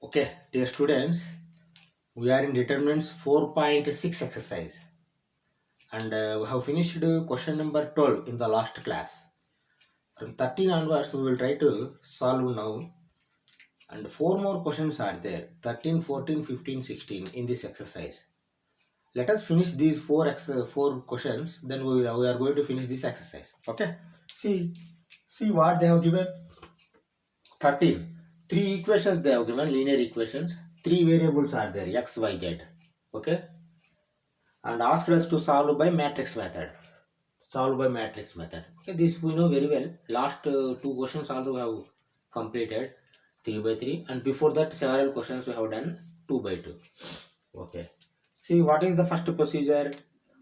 Okay, dear students, we are in determinants 4.6 exercise and we have finished question number 12 in the last class. From 13 onwards, we will try to solve now, and four more questions are there 13, 14, 15, 16 in this exercise. Let us finish these four questions, then we are going to finish this exercise. Okay, see what they have given. 13. Three equations they have given, linear equations. Three variables are there, x, y, z. Okay, and asked us to solve by matrix method. Solve by matrix method. Okay, this we know very well. Last two questions also we have completed 3 by 3, and before that several questions we have done 2 by 2. Okay. See what is the first procedure?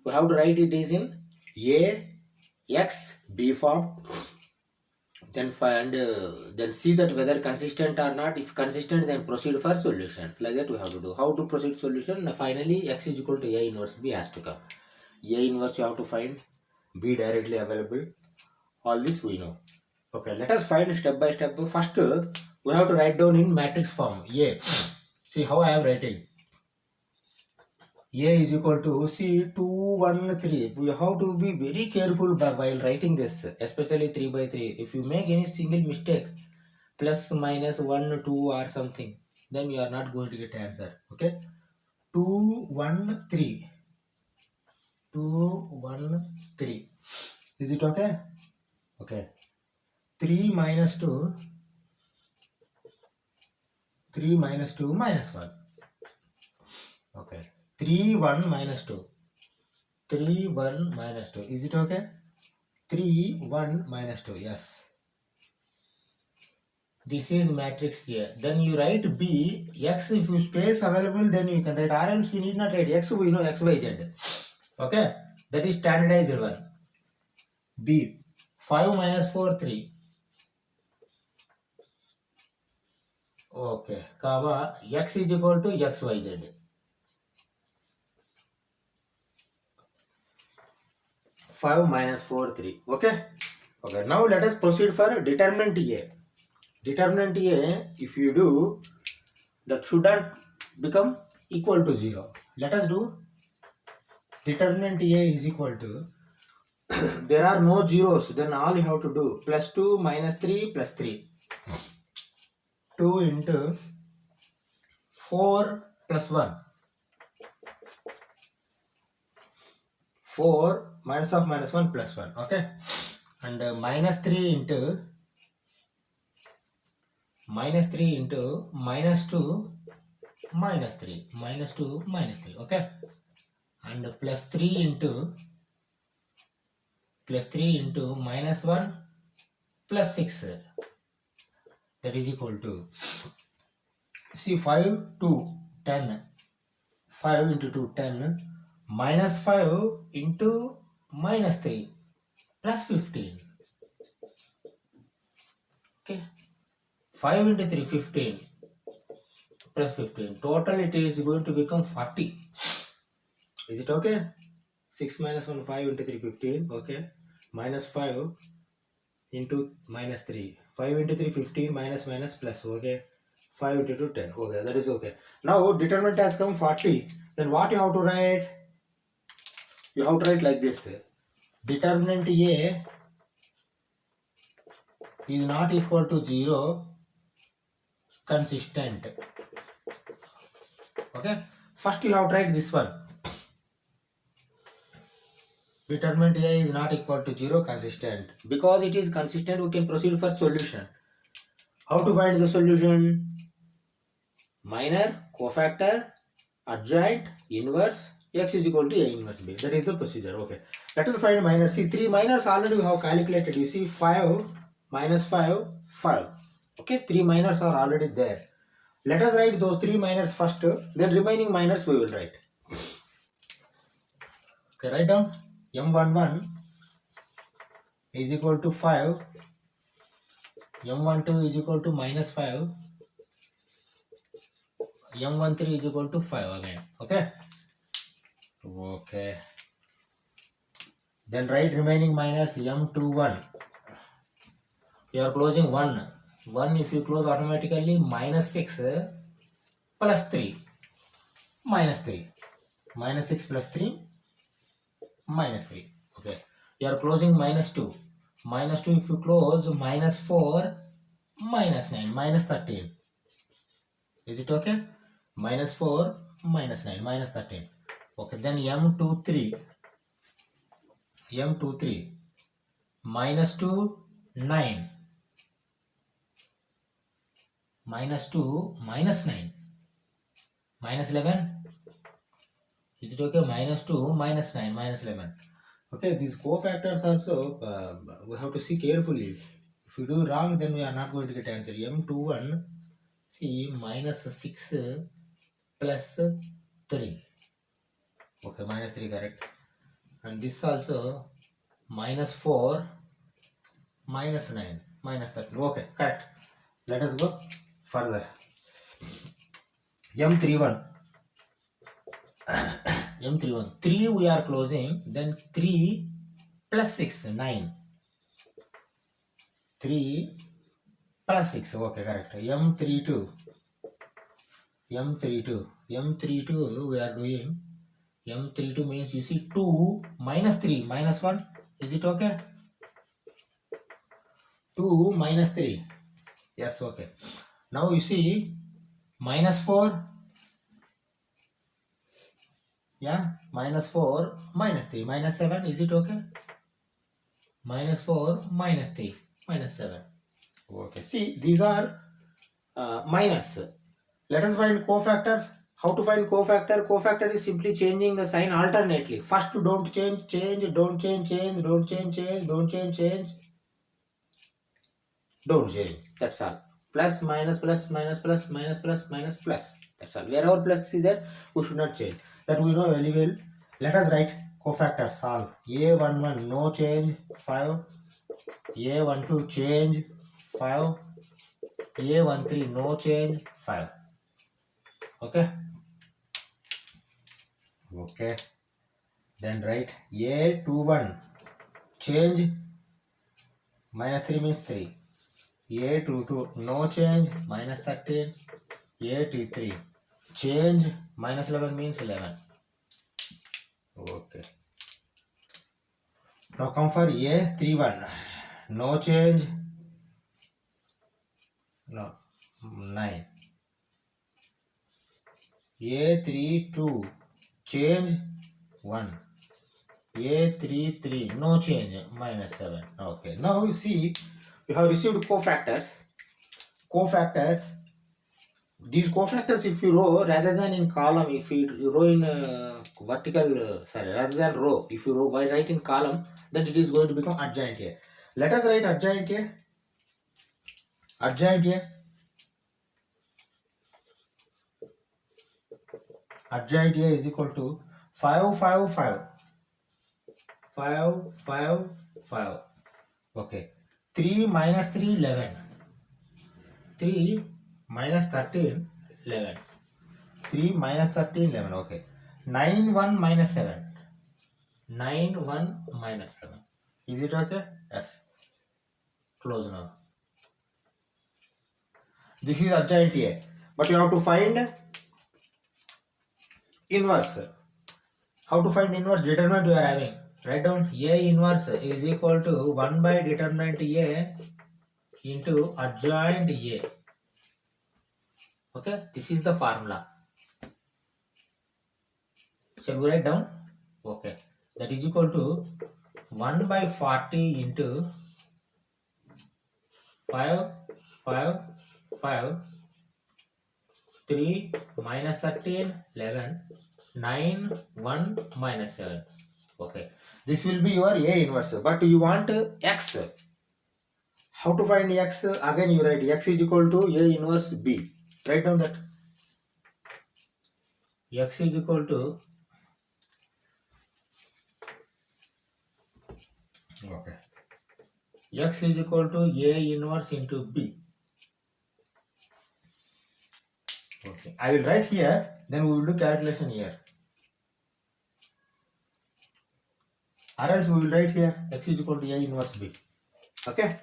We have to write it is in A, X, B form. Then find, then see that whether consistent or not. If consistent, then proceed for solution. Like that we have to do. How to proceed solution? Finally, x is equal to A inverse B has to come. A inverse you have to find, B directly available. All this we know. Okay, let us find step by step. First, we have to write down in matrix form. A. See how I am writing. A is equal to, see, 2, 1, 3. We have to be very careful while writing this, especially 3 by 3. If you make any single mistake, plus minus 1, 2 or something, then you are not going to get answer. Okay, 2, 1, 3. 2, 1, 3. Is it okay? Okay. 3 minus 2. 3 minus 2 minus 1. Okay. 3, 1 minus 2. 3, 1 minus 2. Is it okay? 3, 1 minus 2. Yes. This is matrix A. Then you write B. X, if you space available, then you can write. Or else you need not write X. We know X, Y, Z. Okay. That is standardized one. B. 5 minus 4, 3. Okay. Comma. X is equal to X, Y, Z. 5 minus 4, 3. Okay. Okay. Now let us proceed for determinant A. Determinant A, if you do, that should not become equal to 0. Let us do determinant A is equal to, there are no zeros, then all you have to do plus 2 minus 3 plus 3. 2 into 4 plus 1. 4 minus of minus 1 plus 1. Okay. And minus 3 into minus 2 minus 3. Minus 2 minus 3. Okay. And plus 3 into minus 1 plus 6. That is equal to, see, 5 to 10. 5 into 2, 10. Minus 5 into minus 3 plus 15. Okay. 5 into 3, 15 plus 15. Total it is going to become 40. Is it okay? 6 minus 1, 5 into 3, 15. Okay. Minus 5 into minus 3. 5 into 3, 15 minus plus. Okay. 5 into 2, 10. Okay, that is okay. Now determinant has come 40. Then what you have to write? You have to write like this. Determinant A is not equal to 0, consistent. Okay. First you have to write this one. Determinant A is not equal to 0, consistent. Because it is consistent, we can proceed for solution. How to find the solution? Minor, cofactor, adjoint, inverse, x is equal to A inverse B. That is the procedure. Okay. Let us find minor. See, 3 minors already we have calculated. You see, 5 minus 5, 5. Okay, 3 minors are already there. Let us write those 3 minors first, then remaining minors we will write. Okay, write down. M11 is equal to 5. M12 is equal to minus 5. M13 is equal to 5 again. Okay. Okay. Then write remaining minus. M21. You are closing 1. 1 if you close automatically, minus 6. plus 3 minus 3. Minus 6 plus 3 minus 3. Okay. You are closing minus 2. Minus 2 if you close, minus 4 minus 9 minus 13. Is it okay? Minus 4 minus 9 minus 13. Okay, then m23 minus 2 9 minus 2 minus 9 minus 11. Is it okay? Minus 2 minus 9 minus 11. Okay, these cofactors also we have to see carefully. If you do wrong, then we are not going to get answer. M21, see, minus 6 plus 3. Okay, minus 3 correct. And this also minus 4 minus 9 minus 13. Okay, correct. Let us go further. M31. M31. 3 we are closing, then 3 plus 6, 9. 3 plus 6. Okay, correct. M32. M32 we are doing. M32 means you see 2 minus 3 minus 1. Is it okay? 2 minus 3. Yes, okay. Now you see minus 4. Yeah, minus 4 minus 3 minus 7. Is it okay? Minus 4 minus 3 minus 7. Okay. See, these are minus. Let us find cofactors. How to find cofactor? Cofactor is simply changing the sign alternately. First, don't change, change, don't change, change, don't change, change, don't change, change, don't change. That's all. Plus, minus, plus, minus, plus, minus, plus, minus, plus. That's all. Wherever plus is there, we should not change. That we know very well. Let us write cofactors all. A11 no change 5. A12 change 5. A13 no change 5. Okay. Okay. Then write A21 change minus 3 means 3. A22 no change minus 13. A23 change minus 11 means 11. Okay. Now come for A31 no change, no, 9. A32 change 1. A33 no change minus 7. Okay. Now you see you have received cofactors. These cofactors, if you row rather than in column, if you row in vertical, rather than row, if you row by write in column, then it is going to become adjoint here. Let us write adjoint here. Adjoint here. Adjoint here is equal to 5, 5, 5. 5, 5, 5. Okay. 3 minus 3, 11. 3 minus 13, 11. 3 minus 13, 11. Okay. 9, 1 minus 7. 9, 1 minus 7. Is it okay? Yes. Close now. This is adjoint here. But you have to find inverse. How to find inverse? Determinant you are having. Write down A inverse is equal to 1 by determinant A into adjoint A. Okay, this is the formula. Shall we write down? Okay, that is equal to 1 by 40 into 5, 5, 5, 3 minus 13, 11, 9, 1 minus 7. Okay, this will be your A inverse. But you want X. How to find X? Again you write X is equal to A inverse B. Write down that. X is equal to, okay, X is equal to A inverse into B. Okay, I will write here, then we will do calculation here. Or else we will write here X is equal to A inverse B. Okay,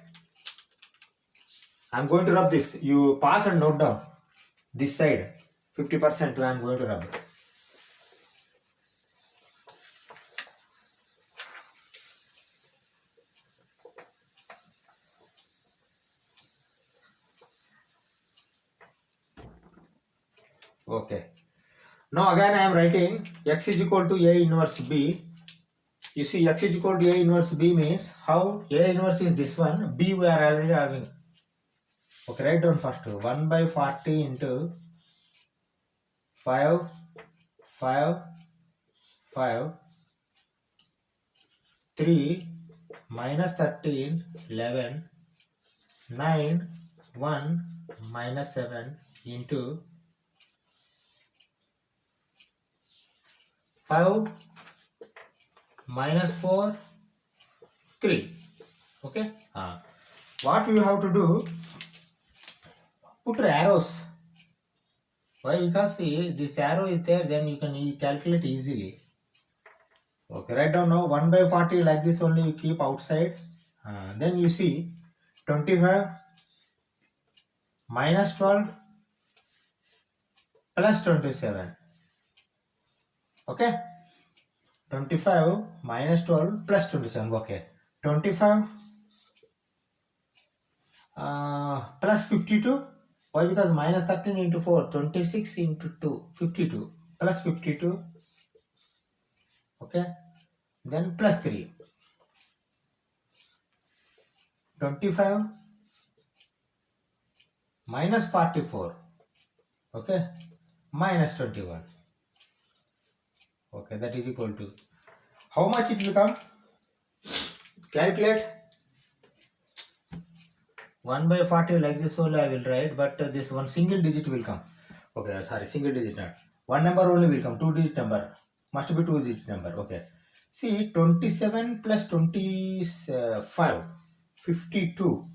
I am going to rub this. You pass and note down this side. 50% I am going to rub. Okay. Now again I am writing x is equal to A inverse B. You see x is equal to A inverse B means how A inverse is this one, B we are already having. Okay, write down first 1 by 40 into 5, 5, 5, 3, minus 13, 11, 9, 1, minus 7 into 5, minus 4, 3. Okay. What you have to do, put arrows. Why? Because see, this arrow is there, then you can calculate easily. Okay, write down now 1 by 40 like this only you keep outside. Then you see 25 minus 12 plus 27. Okay, 25 minus 12 plus 27. Okay, 25 plus 52. Why? Because minus 13 into 4, 26 into 2, 52 plus 52. Okay, then plus 3, 25 minus 44. Okay, minus 21. Okay, that is equal to how much it will come? Calculate. 1 by 40 like this only I will write, but this one single digit will come. Okay, sorry, single digit not. One number only will come, 2-digit number. Must be 2-digit number. Okay. See, 27 plus 25, 52.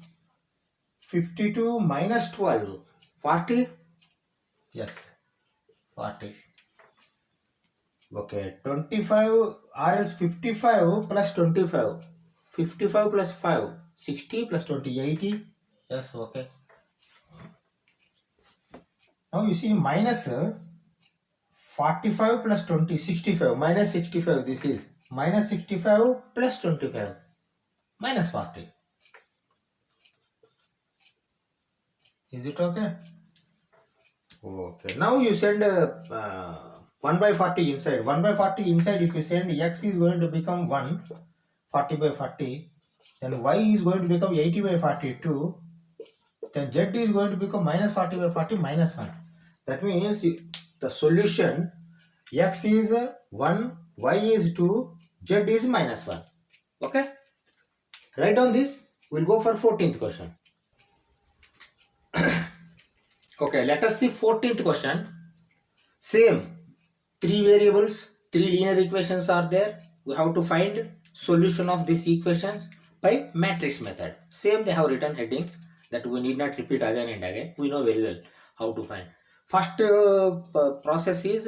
52 minus 12, 40. Yes, 40. Okay, 25 or else 55 plus 25. 55 plus 5, 60 plus 20, 80. Yes, okay. Now you see minus 45 plus 20, 65. Minus 65, this is. Minus 65 plus 25. Minus 40. Is it okay? Okay. Now you send 1 by 40 inside. 1 by 40 inside, if you send x is going to become 1, 40 by 40. Then y is going to become 80 by 42. Then z is going to become minus 40 by 40 minus 1. That means the solution x is 1, y is 2, z is minus 1. Okay? Write down this. We'll go for 14th question. Okay, let us see 14th question. Same. 3 variables, 3 linear equations are there. We have to find solution of these equations by matrix method. Same they have written heading that we need not repeat again and again. We know very well how to find. First process is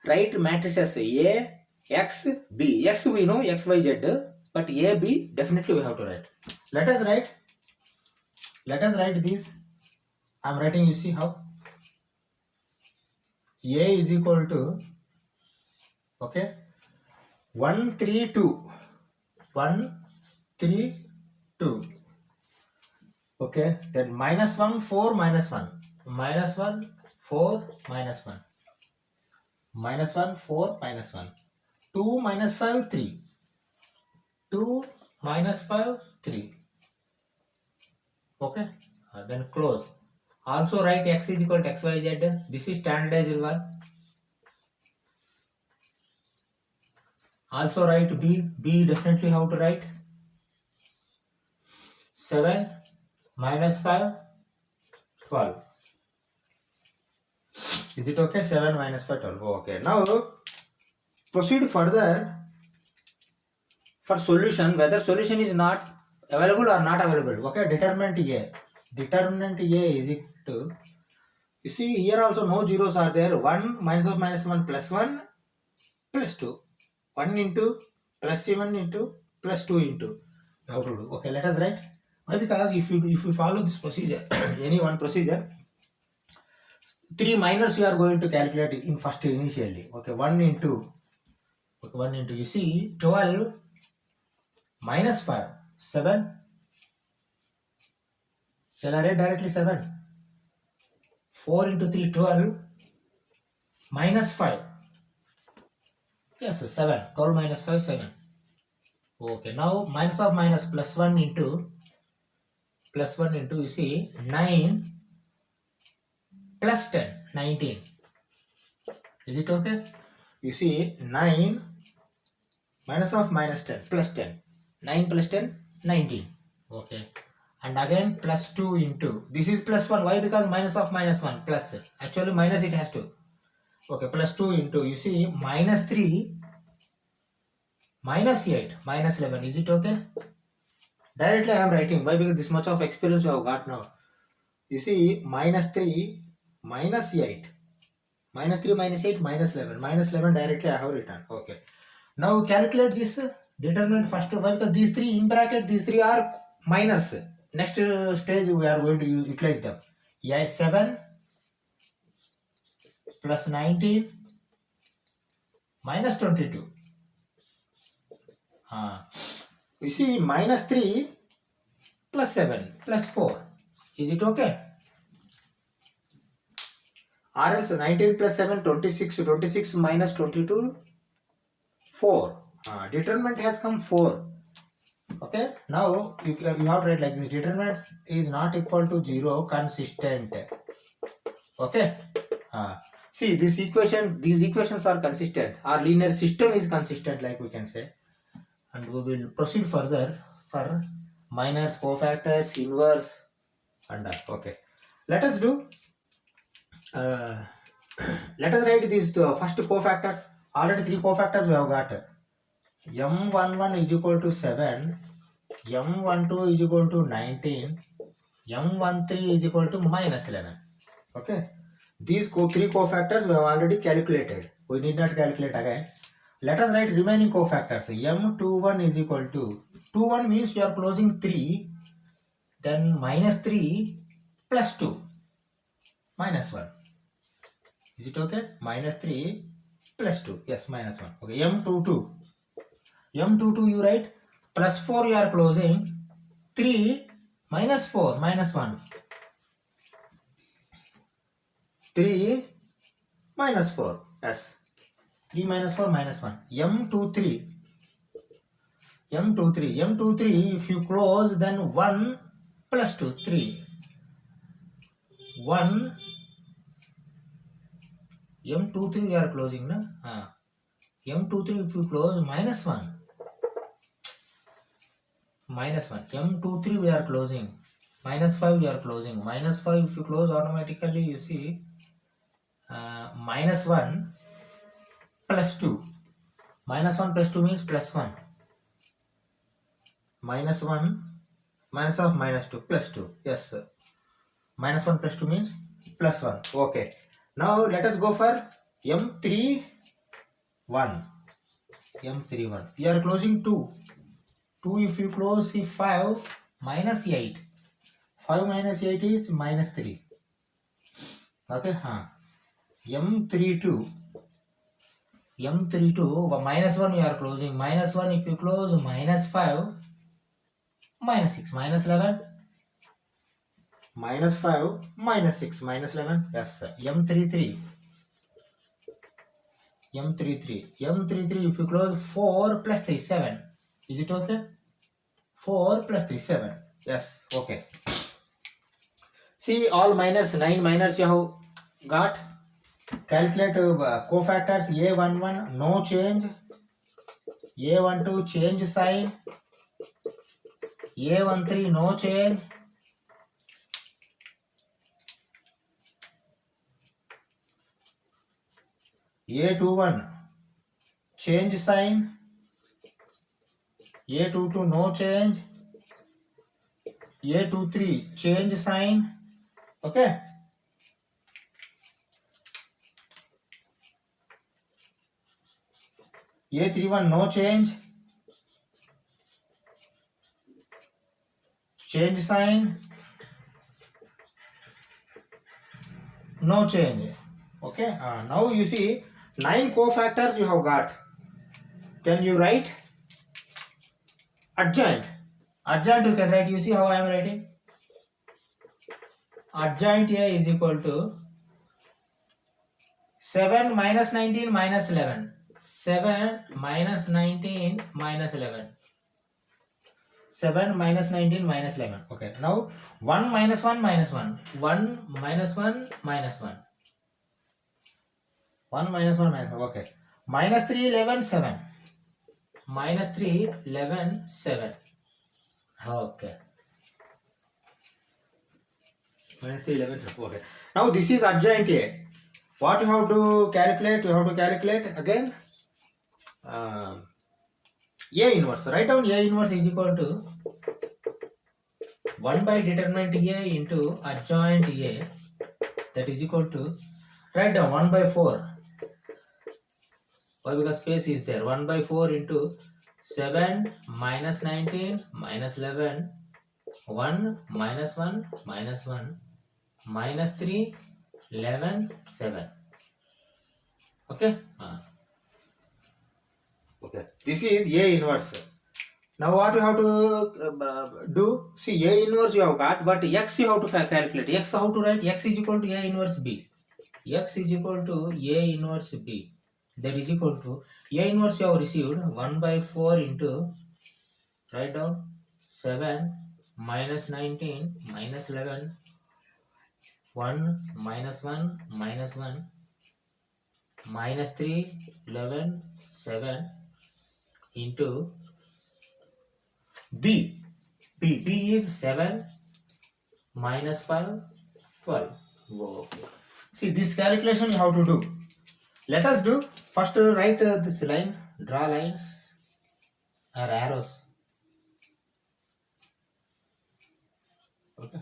write matrices A, X, B. X we know, X, Y, Z. But A, B definitely we have to write. Let us write these. I am writing, you see how? A is equal to, okay, 1, 3, 2. 1, 3, 2. Okay, then minus 1, 4, minus 1. Minus 1, 4, minus 1. Minus 1, 4, minus 1. 2 minus 5, 3. 2 minus 5, 3. Okay, then close. Also write x is equal to x, y, z. This is standardized one. Also write b. B definitely how to write. 7 minus 5, 12. Is it okay? 7 minus 5, 12. Okay. Now proceed further for solution. Whether solution is not available or not available. Okay. Determinant A. Determinant A is equal to. You see here also no zeros are there. 1 minus of minus 1 plus 1 plus 2. 1 into plus 7 into plus 2 into. How to do? Okay. Let us write. Why? Because if you follow this procedure, any one procedure, Three minors you are going to calculate in first initially. Okay, 1 into, you see 12 minus 5, 7. Shall I write directly 7? 4 into 3, 12 minus 5. Yes, 7. 12 minus 5, 7. Okay, now minus of minus, plus 1 into, you see 9 plus 10, 19. Is it okay? You see 9 minus of minus 10 plus 10. 9 plus 10, 19. Okay. And again plus 2 into, this is plus 1. Why? Because minus of minus 1 plus. Actually minus it has to. Okay, plus 2 into, you see minus 3 minus 8 minus 11. Is it okay? Directly I am writing. Why? Because this much of experience you have got now. You see minus 3 minus 8. Minus 3 minus 8 minus 11. Minus 11 directly I have written. Okay. Now calculate this determinant first. Why? Because these three in bracket, these three are minors. Next stage we are going to utilize them. Yeah, 7 plus 19 minus 22. You see minus 3 plus 7 plus 4. Is it okay? Or else 19 plus 7, 26. 26 minus 22, 4. Determinant has come 4. Okay. Now you have to write like this. Determinant is not equal to 0, consistent. Okay. See this equation. These equations are consistent. Our linear system is consistent, like we can say. And we will proceed further for minors, cofactors, inverse, and that. Okay. Let us do. Let us write these first cofactors. Already 3 cofactors we have got. M11 is equal to 7. M12 is equal to 19. M13 is equal to minus 11. Okay. These 3 cofactors we have already calculated. We need not calculate again. Let us write remaining cofactors. M21 is equal to 21 means you are closing 3, then minus 3 plus 2 minus 1. Is it okay? Minus 3 plus 2. Yes, minus 1. Okay, M22. M22 you write plus 4 you are closing 3 minus 4 minus 1. 3 minus 4. Yes. 3 minus 4 minus 1. M23. M23 if you close then 1 plus 2 3. 1 M23 you are closing na? M23 if you close minus 1. Minus 1. M23 we are closing. Minus 5 we are closing. Minus 5 if you close automatically you see minus 1 plus 2. Minus 1 plus 2 means plus 1. Minus 1 minus of minus 2 plus 2. Yes sir. Minus 1 plus 2 means plus 1. Okay. Now let us go for M31. M31. We are closing 2. 2 if you close, see 5 minus 8. 5 minus 8 is minus 3. Okay. M32. Minus 1 you are closing. Minus 1 if you close, minus 5. Minus 6. Minus 11. Minus 5. Minus 6. Minus 11. Yes sir. M33. M33 if you close, 4 plus 3 7. Is it okay? 4 plus 3 7. Yes. Okay. See all minors, 9 minors you have got. Calculate cofactors. A11 no change. A12 change sign. A13 no change. A21 change sign. A22 no change. A23 change sign. Okay. A31 no change. Change sign. no change. Okay, now you see 9 cofactors you have got. Can you write adjoint? Adjoint you can write. You see how I am writing? Adjoint A is equal to 7 minus 19 minus 11. 7 minus 19 minus 11. 7 minus 19 minus 11. Okay, now 1 minus 1 minus 1. 1 minus 1 minus 1. 1 minus 1 minus 1. Okay. Minus 3, 11, 7. Minus 3, 11, 7. Okay. Minus 3, 11, 7. Okay. Now this is adjoint A. What you have to calculate? You have to calculate again A inverse. Write down A inverse is equal to 1 by determinant A into adjoint A. That is equal to, write down 1 by 4. Why? Because space is there. 1 by 4 into 7 minus 19 minus 11. 1 minus 1 minus 1 minus 3 11 7. Okay. Okay. This is A inverse. Now what you have to do? See, A inverse you have got, but X you have to calculate. X how to write? X is equal to A inverse B. X is equal to A inverse B. That is equal to A inverse you have received 1 by 4 into, write down 7 minus 19 minus 11. 1 minus 1 minus 1 minus 3 11 7 into B. B is 7 minus 5 12. Whoa. See, this calculation you have to do. Let us do. First write this line, draw lines or arrows. Okay.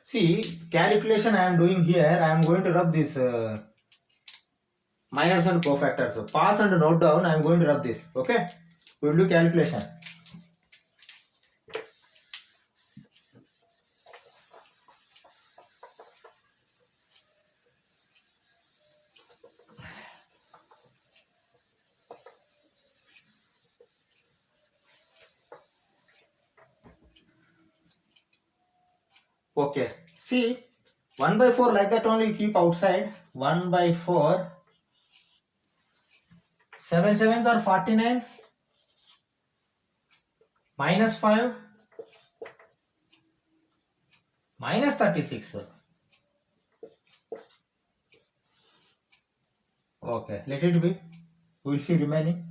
See, calculation I am doing here. I am going to rub this minors and cofactors. So pass and note down. I am going to rub this. Okay. We will do calculation. Okay. See, 1 by 4 like that only you keep outside. 1 by 4. 7 sevens are 49. Minus 5. Minus 36. Okay. Let it be. We will see remaining.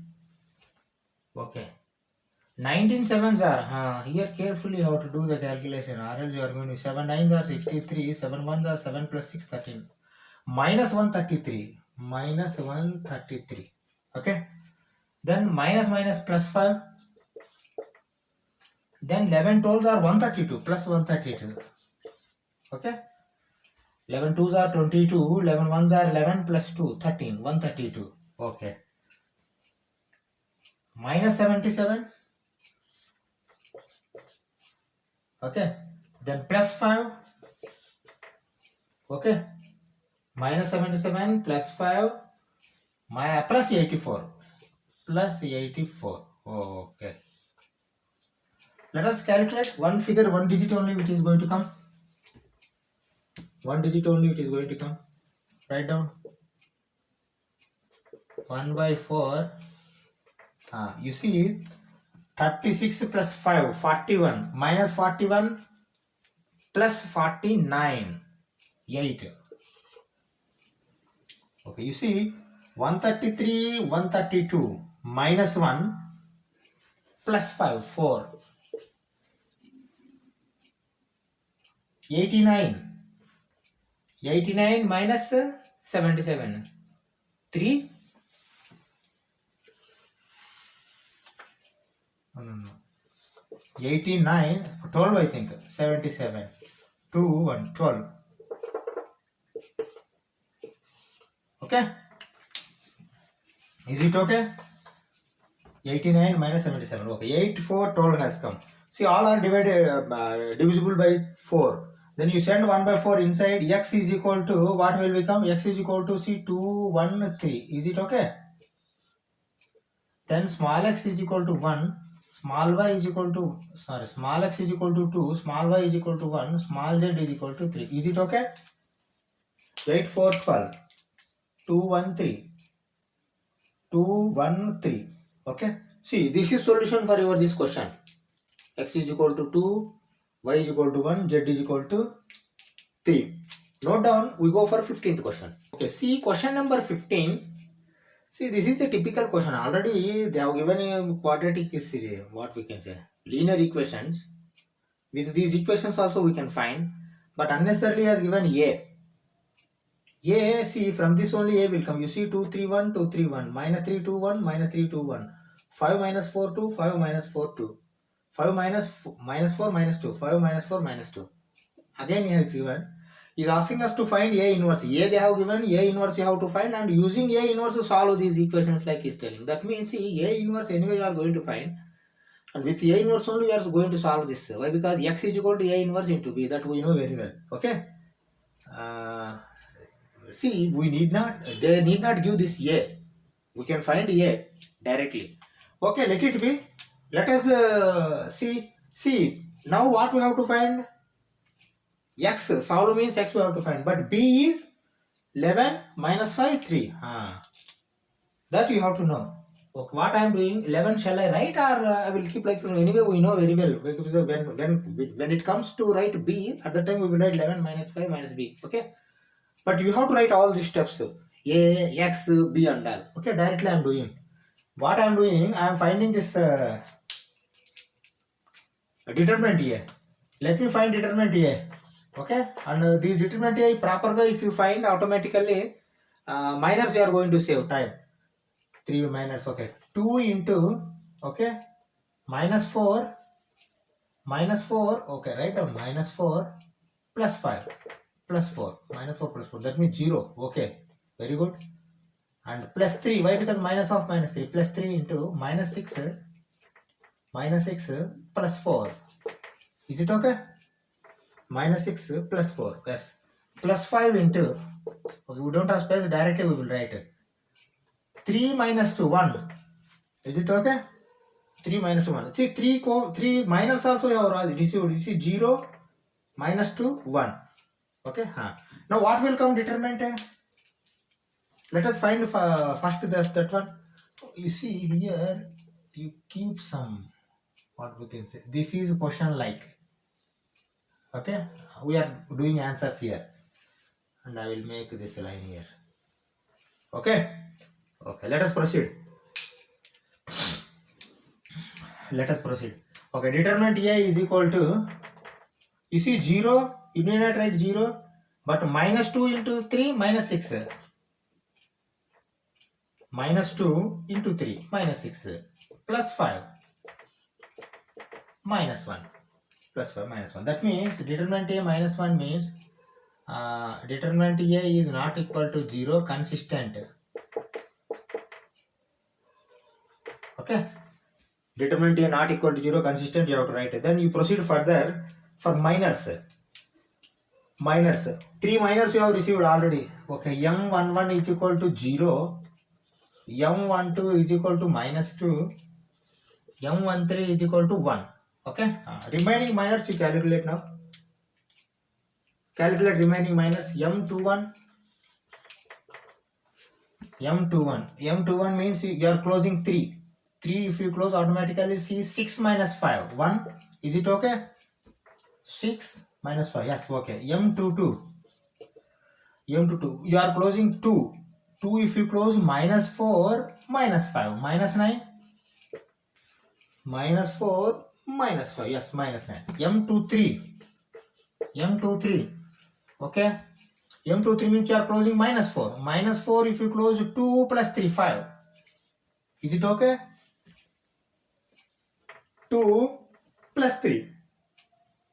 Okay. 19 sevens are, here carefully how to do the calculation, or else you are going to 7 9s are 63, 7 1s are 7 plus 6 13, minus 133, minus 133, okay, then minus minus plus 5, then 11 12s are 132 plus 132, okay, 11 2s are 22, 11 1s are 11 plus 2 13, 132, okay, minus 77. Okay, then plus 5. Okay, minus 77 plus 5 plus 84. Plus 84. Okay. Let us calculate one figure, one digit only which is going to come. One digit only which is going to come. Write down. 1 by 4. You see 36 plus 5, 41, minus 41 plus 49, 8. Okay, you see 133, 132, minus 1 plus 5, 4. 89. 89 minus 77, 3. No. 89, 12 I think, 77, 2, 1, 12. Okay? Is it okay? 89 minus 77. Okay, 8, 4, 12 has come. See, all are divided, divisible by 4. Then you send 1 by 4 inside. X is equal to, what will become? X is equal to, see, 2, 1, 3. Is it okay? Then small x is equal to 1. Small y is equal to, sorry, small x is equal to 2. Small y is equal to 1. Small z is equal to 3. Is it okay? 8, 4, 12. 2, 1, 3. 2, 1, 3. Okay. See, this is solution for your this question. X is equal to 2. Y is equal to 1. Z is equal to 3. Note down, we go for 15th question. Okay, see question number 15. See, this is a typical question. Already they have given a quadratic series, what we can say, linear equations. With these equations also we can find, but unnecessarily has given A. A, see, from this only A will come. You see 2, 3, 1, 2, 3, 1, minus 3, 2, 1, minus 3, 2, 1, 5 minus 4, 2, 5 minus 4, 2, 5 minus 4, minus 2, 5 minus 4, minus 2. Again he has given. He is asking us to find A inverse. A they have given, A inverse you have to find, and using A inverse to solve these equations like he is telling. That means, see, A inverse anyway you are going to find. And with A inverse only you are going to solve this. Why? Because X is equal to A inverse into B. That we know very well. Okay. See, they need not give this A. We can find A directly. Okay, let it be. Let us see. Now what we have to find? X. Solve means X we have to find. But B is 11 minus 5, 3. That you have to know. Okay, what I am doing, 11 shall I write, or I will keep like, anyway we know very well. Because when it comes to write B, at the time we will write 11 minus 5 minus B. Okay. But you have to write all these steps. A, X, B and all. Okay, directly I am doing. What I am doing, I am finding this determinant A. Let me find determinant A. Okay, and this determinant A proper way if you find automatically, minus you are going to save time. 3 minus, okay. 2 into, okay, minus 4, okay, write down minus 4 plus 5 plus 4, minus 4 plus 4, that means 0, okay, very good. And plus 3, why? Because minus of minus 3, plus 3 into minus 6 plus 4, is it okay? Minus 6 plus 4, yes, plus 5 into, okay, we don't have space, directly we will write it. 3 minus 2, 1, is it okay? 3 minus 2, 1. See, 3 minus also you have received. You see 0, minus 2, 1. Okay. Now what will come determinant? Let us find first that one. You see here, you keep some, what we can say. This is question like. Okay. We are doing answers here. And I will make this line here. Okay. Okay. Let us proceed. Okay, determinant A is equal to, you see 0, you need not write 0, but minus 2 into 3, minus 6. Minus 2 into 3, minus 6, plus 5, minus 1, plus 5, minus 1. That means determinant A minus 1 means determinant A is not equal to 0, consistent. Okay. Determinant A not equal to 0, consistent, you have to write it. Then you proceed further for minors. 3 minors you have received already. Okay, M11 is equal to 0, M12 is equal to minus 2, M13 is equal to 1. Okay, remaining minors you calculate now. Calculate remaining minors. M21 means you are closing 3. 3 if you close automatically, see 6 minus 5, 1. Is it okay? 6 minus 5, yes, okay. M22 you are closing 2. 2 if you close, minus 4, minus 5, minus 9. Minus 4, minus 5, yes, minus 9. M23, okay. M23 means you are closing minus 4. Minus 4 if you close, 2 plus 3, 5. Is it okay? 2 plus 3.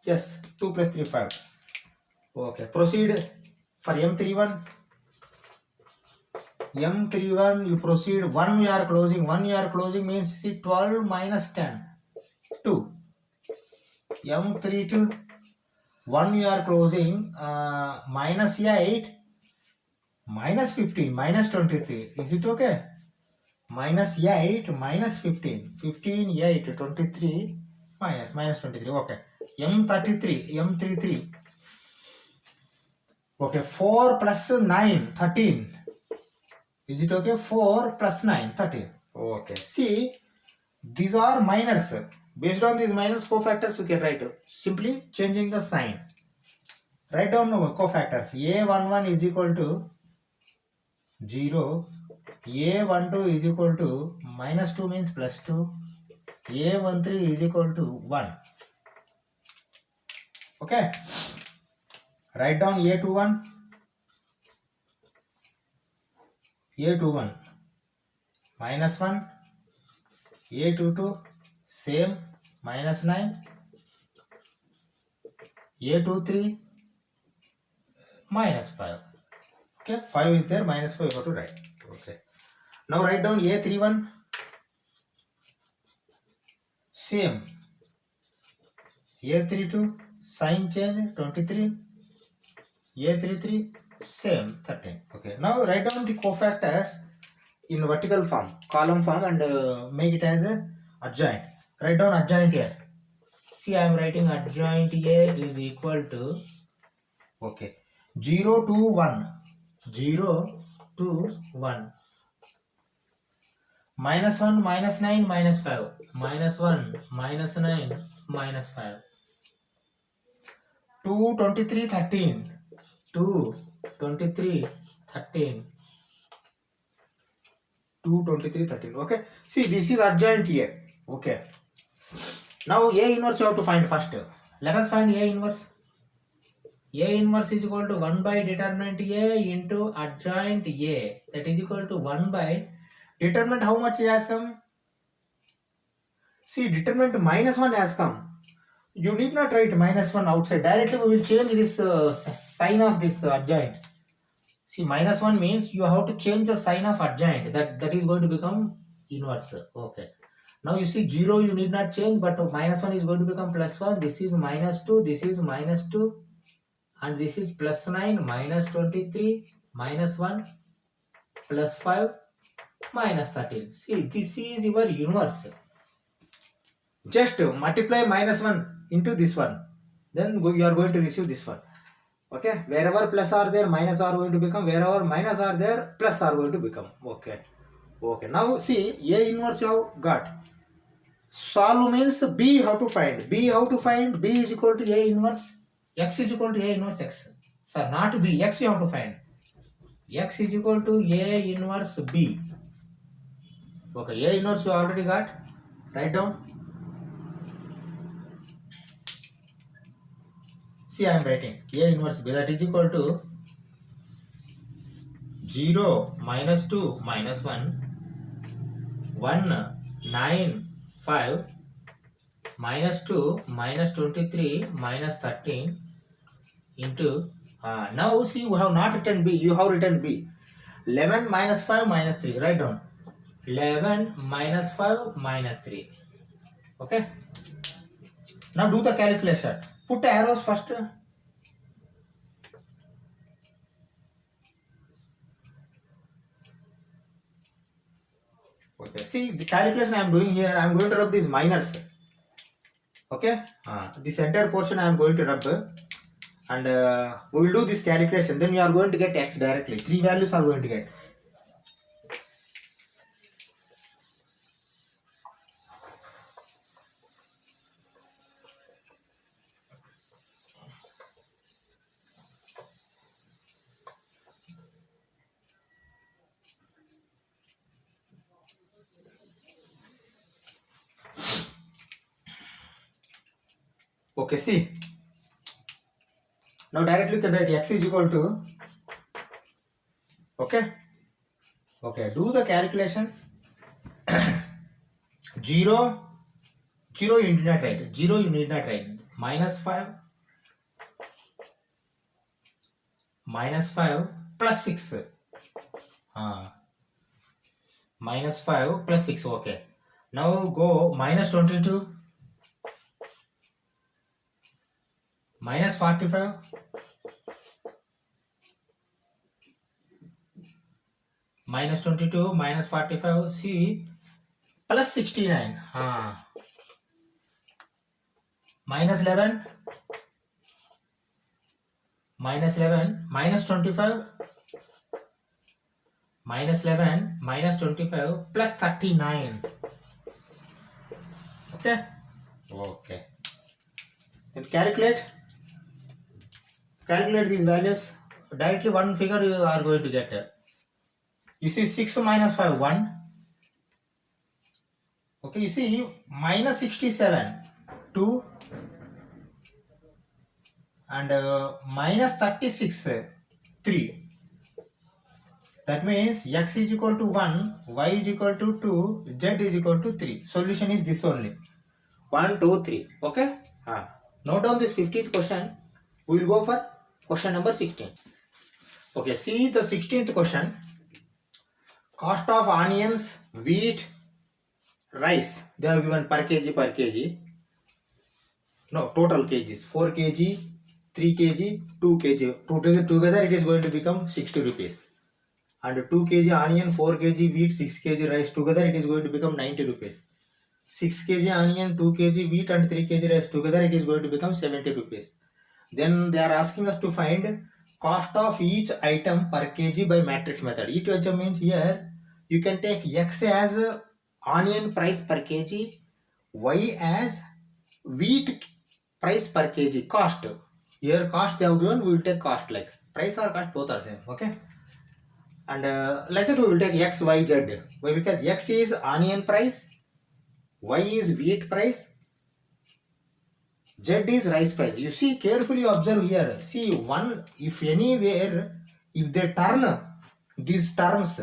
Yes, 2 plus 3, 5. Okay, proceed for M31. M31 you proceed, 1 you are closing. 1 you are closing means, see, 12 minus 10, 2. M32 1 you are closing, minus 8, minus 15, minus 23. Is it okay? Minus 8, minus 15. 15, 8, 23, minus 23. Okay. M33, M33. Okay, 4 plus 9, 13. Is it okay? 4 plus 9, 13. Okay. See, these are minors. Based on these minors, cofactors you can write. Simply changing the sign. Write down cofactors. A11 is equal to 0. A12 is equal to minus 2 means plus 2. A13 is equal to 1. Okay. Write down A21. A21 minus 1. A22 same minus 9. A23 minus 5. Okay, 5 is there, minus 5 you have to write. Okay. Now write down A31 same. A32 sign change 23. A33 same 13. Okay. Now write down the cofactors in vertical form, column form, and make it as a adjoint. Write down adjoint here. See, I am writing adjoint A is equal to, okay, 0 to 1. 0 to 1. Minus 1, minus 9, minus 5. Minus 1, minus 9, minus 5. 2, 23, 13. 2, 23, 13. 2, 23, 13. Okay. See, this is adjoint here. Okay. Now A inverse you have to find first. Let us find A inverse. A inverse is equal to 1 by determinant A into adjoint A. That is equal to 1 by determinant. How much it has come? See, determinant minus 1 has come. You need not write minus 1 outside. Directly we will change this sign of this adjoint. See, minus 1 means you have to change the sign of adjoint. That is going to become inverse. Okay. Now you see 0 you need not change, but minus 1 is going to become plus 1. This is minus 2. This is minus 2. And this is plus 9, minus 23, minus 1, plus 5, minus 13. See, this is your inverse. Just multiply minus 1 into this one. Then you are going to receive this one. Okay. Wherever plus are there, minus are going to become. Wherever minus are there, plus are going to become. Okay. Okay. Now see, A inverse you have got. Solve means B you have to find. B how to find? B is equal to A inverse. X is equal to A inverse X. Sir, not B. X you have to find. X is equal to A inverse B. Okay, A inverse you already got. Write down. See, I am writing A inverse B, that is equal to 0, minus 2, minus 1, 1, 9, 5, minus 2, minus 23, minus 13 into, now see, we have not written B, you have written B. 11 minus 5 minus 3, write down. 11 minus 5 minus 3. Okay. Now do the calculation. Put arrows first. Okay. See, the calculation I am doing here, I am going to rub these minors. Okay. This entire portion I am going to rub. And we will do this calculation. Then you are going to get X directly. 3 values are going to get. Okay, see. Now directly you can write X is equal to, okay. Okay, do the calculation. 0, 0 you need not write. 0 you need not write. Minus 5, minus 5 plus 6. Minus 5 plus 6, okay. Now go minus 22, minus -45 -22 -45, see, +69, -11 -11 -25 -11 -25 +39. Okay, then calculate these values. Directly one figure you are going to get. You see 6 minus 5, 1. Okay, you see -67, 2, and -36, 3. That means x is equal to 1, y is equal to 2, z is equal to 3. Solution is this only. 1, 2, 3. Okay? Note down this 15th question. We will go for question number 16. Okay, see the 16th question. Cost of onions, wheat, rice. They have given per kg. No, total kgs. 4 kg, 3 kg, 2 kg. Together it is going to become 60 rupees. And 2 kg onion, 4 kg wheat, 6 kg rice. Together it is going to become 90 rupees. 6 kg onion, 2 kg wheat and 3 kg rice. Together it is going to become 70 rupees. Then they are asking us to find cost of each item per kg by matrix method. Each item means here you can take x as onion price per kg, y as wheat price per kg cost. Here cost they have given, we will take cost, like price or cost both are same. Okay, and like that we will take x, y, z. Why? Because x is onion price, y is wheat price, z is rice price. You see, carefully observe here. See, one, if anywhere, if they turn these terms,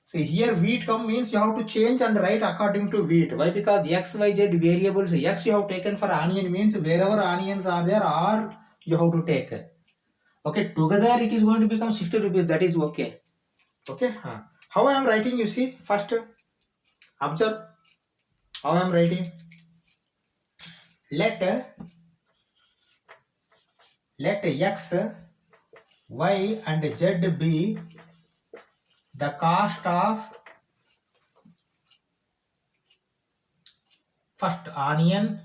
see here wheat come means you have to change and write according to wheat. Why? Because x, y, z variables, x you have taken for onion means wherever onions are there, or you have to take. Okay, together it is going to become 60 rupees. That is okay. Okay, how I am writing, you see, first observe how I am writing. Let x, y and z be the cost of first onion,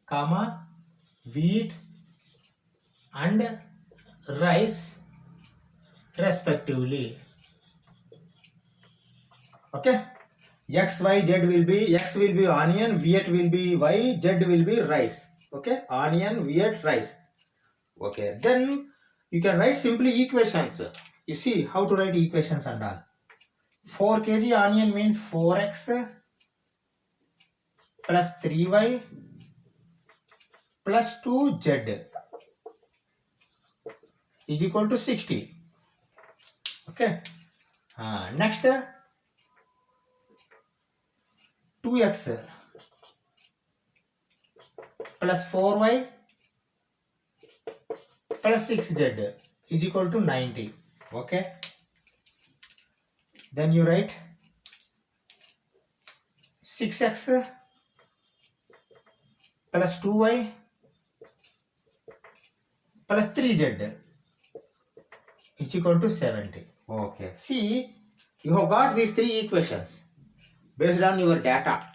comma, wheat and rice respectively. Okay, x, y, z will be, x will be onion, wheat will be y, z will be rice. Okay, onion, wheat, rice. Okay, then you can write simply equations. You see how to write equations and all. 4 kg onion means 4x plus 3y plus 2z is equal to 60. Okay, next 2x plus 4y plus 6z is equal to 90. Okay, then you write 6x plus 2y plus 3z is equal to 70. Okay, see, you have got these three equations based on your data.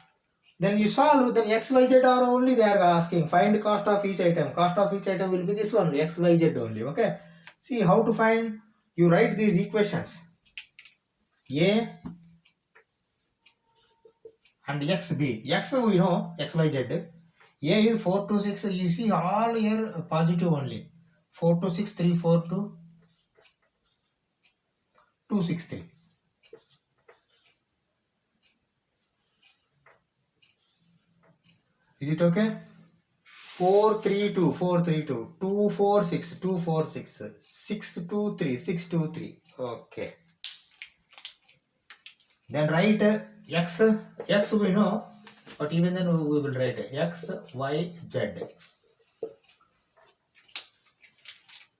Then you solve, then x, y, z are only they are asking. Find cost of each item. Cost of each item will be this one, x, y, z only. Okay, see how to find. You write these equations. A and xb. X we know, x, y, z. A is 4 to 6. You see all here positive only. 4 to 6, 3, 4 to 2, 6, 3. Is it okay? 4, 3, 2, 4, 3, 2, 2, 4, 6, 2, 4, 6, 6, 2, 3, 6, 2, 3. Okay. Then write x we know, but even then we will write x, y, z.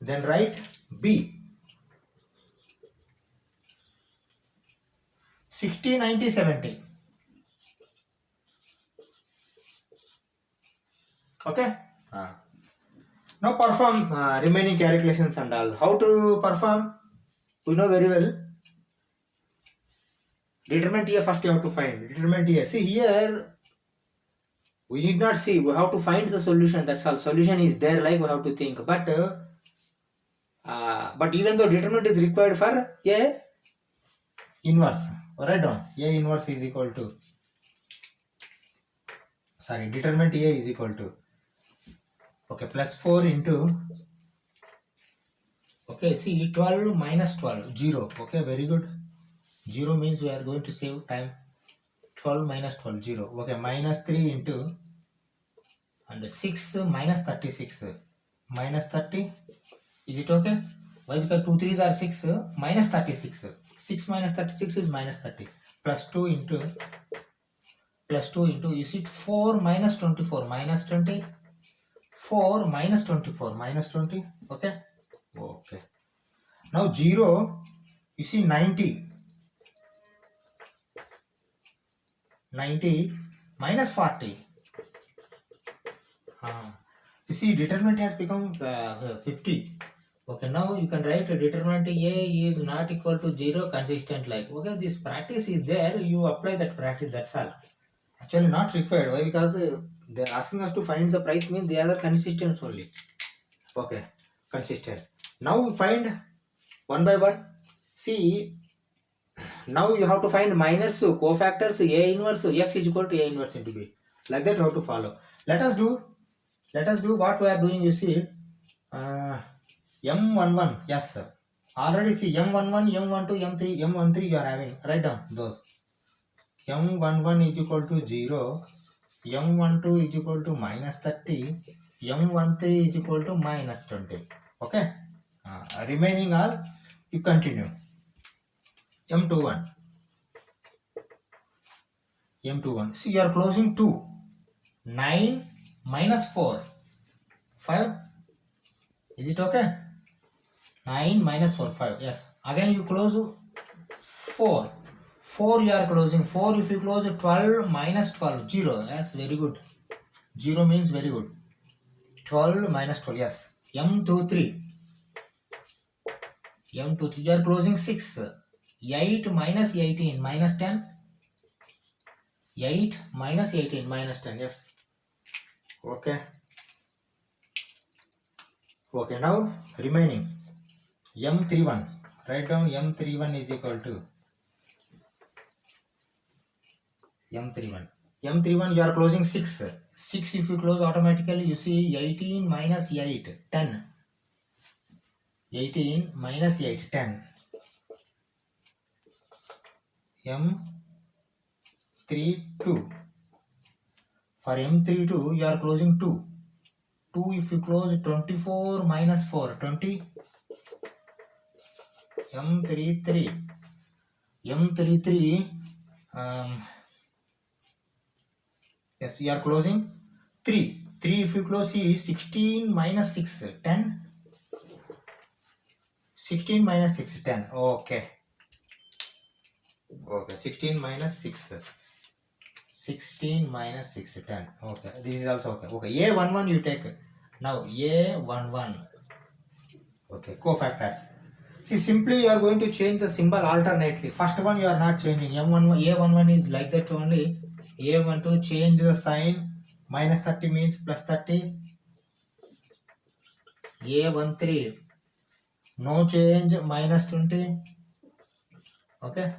Then write b. 60, 90, 70. Okay. Now perform remaining calculations and all. How to perform? We know very well. Determinant here first you have to find. Determinant here. See here, we need not see. We have to find the solution. That's all. Solution is there. Like we have to think. But even though determinant is required for A inverse, write down. A inverse is equal to. Sorry, determinant A is equal to. Okay, plus 4 into. Okay, see 12 minus 12, 0. Okay, very good. 0 means we are going to save time. 12 minus 12, 0. Okay, minus 3 into and 6 minus 36. Minus 30. Is it okay? Why? Because 2 3s are 6 minus 36. 6 minus 36 is minus 30. Plus 2 into is it 4 minus 24 minus 20. 4 minus 24 minus 20. Okay. Okay. Now 0, you see 90. 90 minus 40. You see determinant has become 50. Okay, now you can write determinant A is not equal to 0 consistent like. Okay, this practice is there. You apply that practice, that's all. Actually not required. Why? Because they are asking us to find the price means they are the consistent only. Okay, consistent. Now find one by one. See, now you have to find minors, cofactors, A inverse, X is equal to A inverse into B. Like that you have to follow. Let us do what we are doing. You see, M11, yes sir. Already see M11, M12, M3, M13 you are having. Write down those. M11 is equal to 0, M12 is equal to minus 30, M13 is equal to minus 20. Okay. Remaining all, you continue. M21. See, you are closing 2. 9 minus 4. 5. Is it okay? 9 minus 4. 5. Yes. Again you close 4. 4 you are closing. 4 if you close 12 minus 12. 0. Yes, very good. 0 means very good. 12 minus 12. Yes. M23. M23 you are closing 6. 8 minus 18 minus 10. 8 minus 18 minus 10. Yes. Okay. Okay, now remaining. M31. Write down M31 is equal to M31. M31 you are closing 6. 6 if you close automatically you see 18 minus 8. 10. 18 minus 8. 10. M32. For M32 you are closing 2. 2 if you close 24 minus 4. 20. M33. M33 yes, we are closing 3. 3 if you close is 16 minus 6. 10. 16 minus 6. 10. Okay. Okay. 16 minus 6. 16 minus 6. 10. Okay. This is also okay. Okay. A11 you take. Now A11. Okay. Cofactors. See, simply you are going to change the symbol alternately. First one you are not changing. M11, A11 is like that only. A12 change the sign. Minus 30 means plus 30. A13 no change, minus 20. Okay.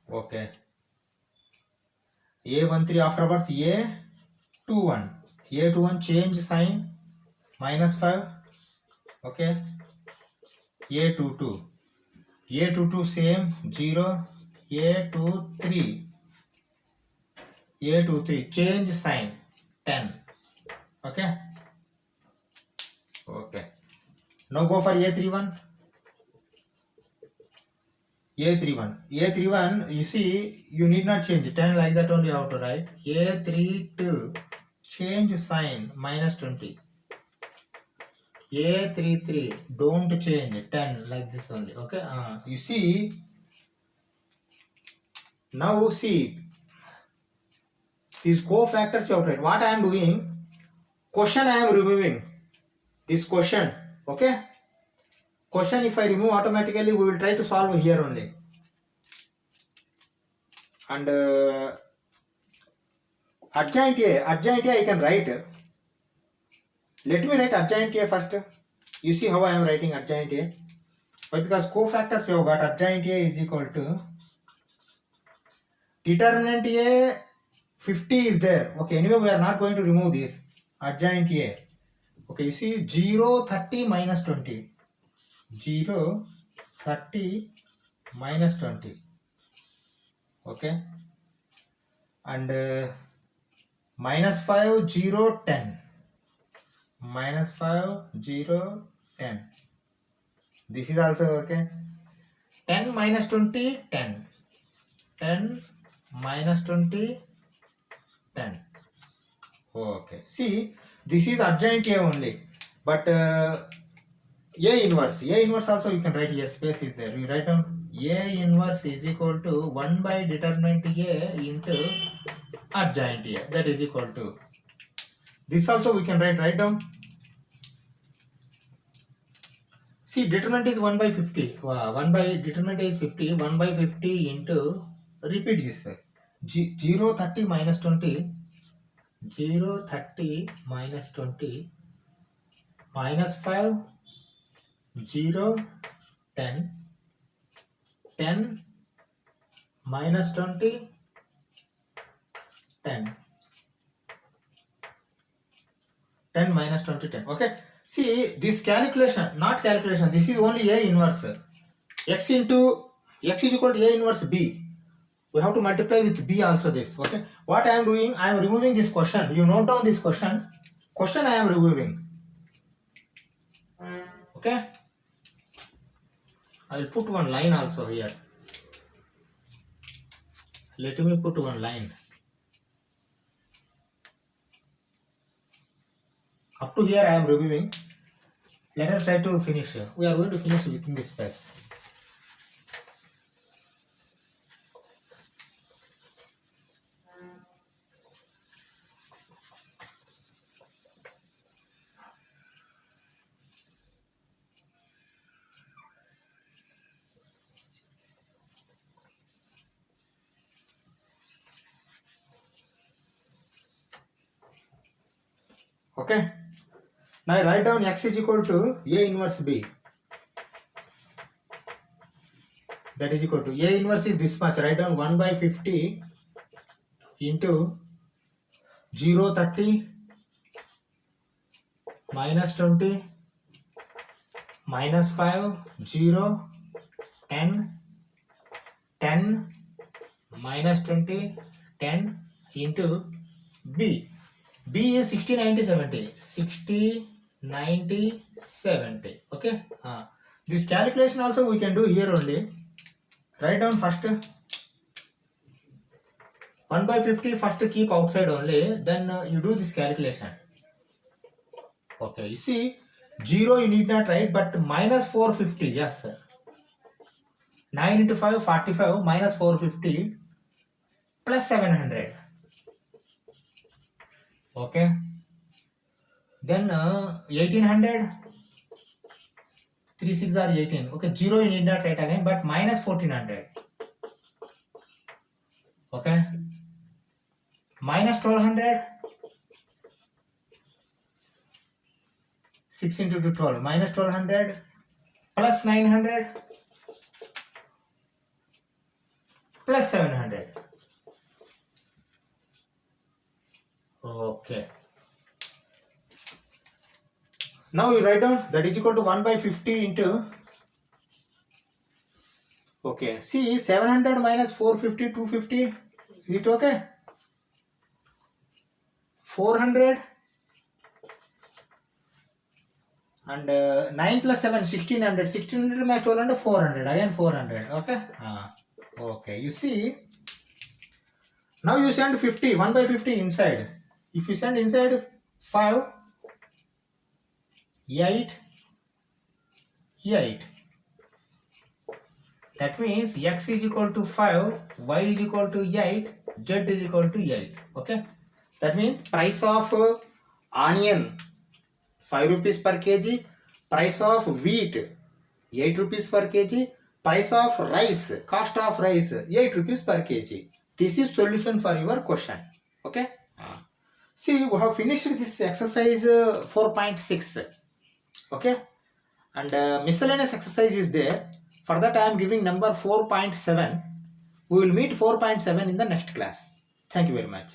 Okay. A13 afterwards A21. A21 change sign. Minus 5. Okay. A22. A22 same 0. A23. A23 change sign 10. Okay. Okay. Now go for A31. A31, you see, you need not change 10 like that only you have to write. A32 change sign minus 20. A33 don't change 10 like this only. Okay. You see, now see, These cofactors you have to write. What I am doing, question I am removing. This question, okay? Question if I remove, automatically we will try to solve here only. And adjoint A I can write. Let me write adjoint A first. You see how I am writing adjoint A? Why? Because cofactors you have got. Adjoint A is equal to determinant A 50 is there. Okay, anyway we are not going to remove this. Adjoint A. Okay, you see 0, 30 minus 20. 0, 30 minus 20. Okay. And minus 5, 0, 10. Minus 5, 0, 10. This is also okay. 10 minus 20, 10. 10 minus 20, 10. Okay. See, this is adjoint A only. But A inverse also you can write here. Space is there. You write down A inverse is equal to 1 by determinant A into adjoint A. That is equal to. This also we can write down. See, determinant is 1 by 50. 1 by determinant is 50. 1 by 50 into, repeat this. 0, 30 minus 20. 0, 30 minus 20. Minus 5. 0, 10. 10 minus 20. 10. 10 minus 20, 10. Okay. See, this calculation, not calculation, this is only A inverse. X is equal to A inverse B. We have to multiply with B also this. Okay. What I am doing, I am removing this question. You note down this question. Question I am removing. Okay. I will put one line also here. Let me put one line. Up to here I am reviewing. Let us try to finish. We are going to finish within this space. Okay. Now I write down X is equal to A inverse B. That is equal to A inverse is this much. Write down 1 by 50 into 0, 30 minus 20 minus 5, 0, 10, 10 minus 20, 10 into B. B is 60, 90, 70. 60, 90, 70. Okay. This calculation also we can do here only. Write down first 1 by 50 first keep outside only. Then you do this calculation. Okay. You see 0 you need not write, but minus 450. Yes sir. 9 into 5 45 minus 450 plus 700. Okay. Then 1800. 3 6 are 18. Okay, 0 you need not write again, but minus 1400. Okay. Minus 1200. 6 into 2 12. Minus 1200. Plus 900. Plus 700. Okay. Now you write down that is equal to 1 by 50 into. Okay. See 700 minus 450, 250. Is it okay? 400 and 9 plus 7, 1600. 1600 minus 1200, 400. Again 400. Okay. Okay. You see. Now you send 50. 1 by 50 inside. If you send inside 5, 8, 8. That means X is equal to 5, Y is equal to 8, Z is equal to 8. Okay. That means price of onion 5 rupees per kg, price of wheat 8 rupees per kg, price of rice, cost of rice 8 rupees per kg. This is solution for your question. Okay. See, we have finished this exercise 4.6. Okay. And miscellaneous exercise is there. For that I am giving number 4.7. We will meet 4.7 in the next class. Thank you very much.